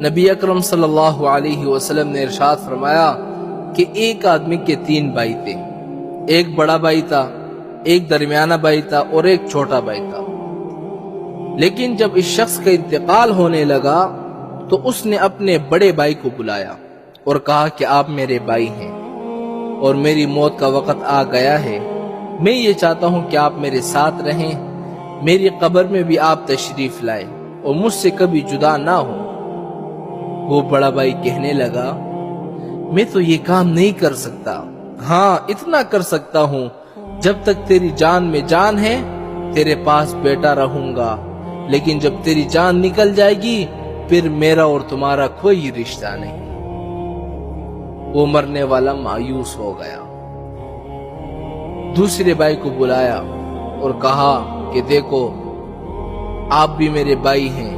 نبی اکرم صلی اللہ علیہ وسلم نے ارشاد فرمایا کہ ایک آدمی کے 3 بھائی تھے، ایک بڑا بھائی تھا، ایک درمیانہ بھائی تھا اور ایک چھوٹا بھائی تھا۔ لیکن جب اس شخص کا انتقال ہونے لگا تو اس نے اپنے بڑے بھائی کو بلایا اور کہا کہ آپ میرے بھائی ہیں اور میری موت کا وقت آ گیا ہے، میں یہ چاہتا ہوں کہ آپ میرے ساتھ رہیں، میری قبر میں بھی آپ تشریف لائیں اور مجھ سے کبھی جدا نہ ہو۔ وہ بڑا بھائی کہنے لگا، میں تو یہ کام نہیں کر سکتا، ہاں اتنا کر سکتا ہوں، جب تک تیری جان میں جان ہے تیرے پاس بیٹا رہوں گا، لیکن جب تیری جان نکل جائے گی پھر میرا اور تمہارا کوئی رشتہ نہیں۔ وہ مرنے والا مایوس ہو گیا۔ دوسرے بھائی کو بلایا اور کہا کہ دیکھو آپ بھی میرے بھائی ہیں،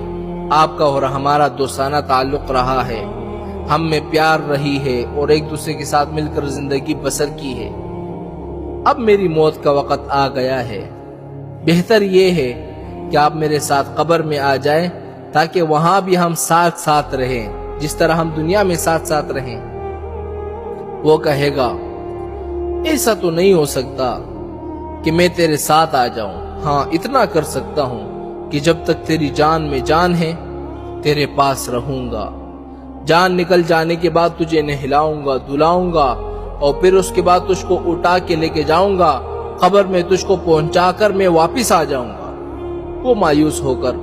آپ کا اور ہمارا دوستانہ تعلق رہا ہے، ہم میں پیار رہی ہے اور ایک دوسرے کے ساتھ مل کر زندگی بسر کی ہے، اب میری موت کا وقت آ گیا ہے، بہتر یہ ہے کہ آپ میرے ساتھ قبر میں آ جائیں تاکہ وہاں بھی ہم ساتھ ساتھ رہیں جس طرح ہم دنیا میں ساتھ ساتھ رہیں۔ وہ کہے گا ایسا تو نہیں ہو سکتا کہ میں تیرے ساتھ آ جاؤں، ہاں اتنا کر سکتا ہوں کہ جب تک تیری جان میں جان ہے تیرے پاس رہوں گا، جان نکل جانے کے بعد تجھے نہلاؤں گا، دلاؤں گا اور پھر اس کے بعد تجھ کو اٹھا کے لے کے جاؤں گا، قبر میں تجھ کو پہنچا کر میں واپس آ جاؤں گا۔ وہ مایوس ہو کر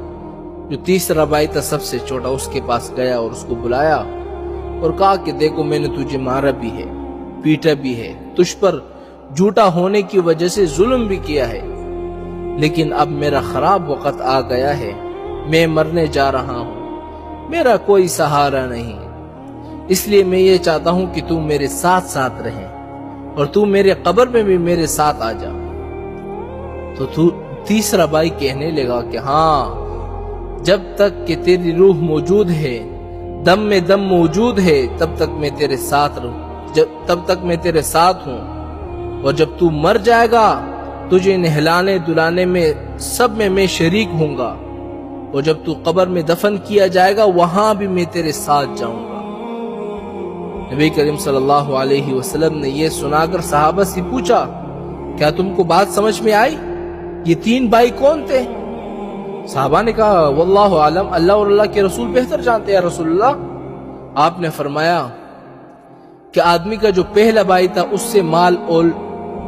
جو تیسرا بھائی تھا سب سے چھوٹا اس کے پاس گیا اور اس کو بلایا اور کہا کہ دیکھو میں نے تجھے مارا بھی ہے، پیٹا بھی ہے، تجھ پر جھوٹا ہونے کی وجہ سے ظلم بھی کیا ہے، لیکن اب میرا خراب وقت آ گیا ہے، میں مرنے جا رہا ہوں، میرا کوئی سہارا نہیں، اس لیے میں یہ چاہتا ہوں کہ تو میرے ساتھ ساتھ رہیں اور تو میرے قبر میں بھی میرے ساتھ آ جا۔ تو تیسرا بھائی کہنے لگا کہ ہاں جب تک کہ تیری روح موجود ہے، دم میں دم موجود ہے، تب تک میں تیرے ساتھ رہوں، تب تک میں تیرے ساتھ ہوں، اور جب تو مر جائے گا تجھے نہلانے دلانے میں سب میں شریک ہوں گا، اور جب تو قبر میں دفن کیا جائے گا وہاں بھی میں تیرے ساتھ جاؤں گا۔ نبی کریم صلی اللہ علیہ وسلم نے یہ سنا کر صحابہ سے پوچھا کیا تم کو بات سمجھ میں آئی؟ یہ 3 بھائی کون تھے؟ صحابہ نے کہا واللہ عالم، اللہ اور اللہ کے رسول بہتر جانتے ہیں رسول اللہ۔ آپ نے فرمایا کہ آدمی کا جو پہلا بھائی تھا اس سے مال اور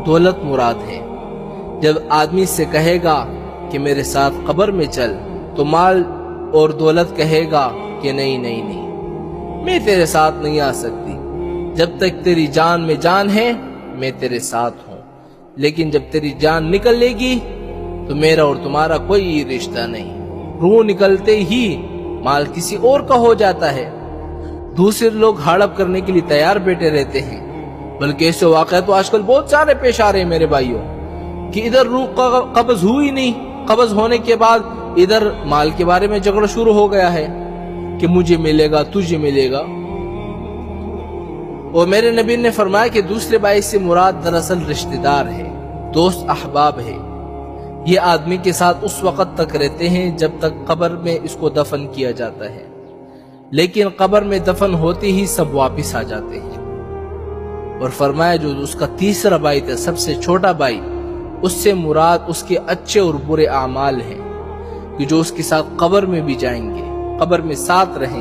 دولت مراد ہے، جب آدمی سے کہے گا کہ میرے ساتھ قبر میں چل تو مال اور دولت کہے گا کہ نہیں نہیں نہیں، میں تیرے ساتھ نہیں آ سکتی، جب تک تیری جان میں جان ہے میں تیرے ساتھ ہوں، لیکن جب تیری جان نکلے گی تو میرا اور تمہارا کوئی رشتہ نہیں۔ روح نکلتے ہی مال کسی اور کا ہو جاتا ہے، دوسرے لوگ ہڑپ کرنے کے لیے تیار بیٹھے رہتے ہیں، بلکہ ایسے واقعات تو آج کل بہت سارے پیش آ رہے ہیں میرے بھائیوں، کہ ادھر روح قبض ہوئی نہیں، قبض ہونے کے بعد ادھر مال کے بارے میں جھگڑا شروع ہو گیا ہے کہ مجھے ملے گا تجھے ملے گا۔ اور میرے نبی نے فرمایا کہ دوسرے بھائی سے مراد دراصل رشتہ دار ہے، دوست احباب ہے، یہ آدمی کے ساتھ اس وقت تک رہتے ہیں جب تک قبر میں اس کو دفن کیا جاتا ہے، لیکن قبر میں دفن ہوتے ہی سب واپس آ جاتے ہیں۔ اور فرمایا جو اس کا تیسرا بھائی تھا سب سے چھوٹا بھائی، اس سے مراد اس کے اچھے اور برے اعمال ہیں کہ جو اس کے ساتھ قبر میں بھی جائیں گے، قبر میں ساتھ رہیں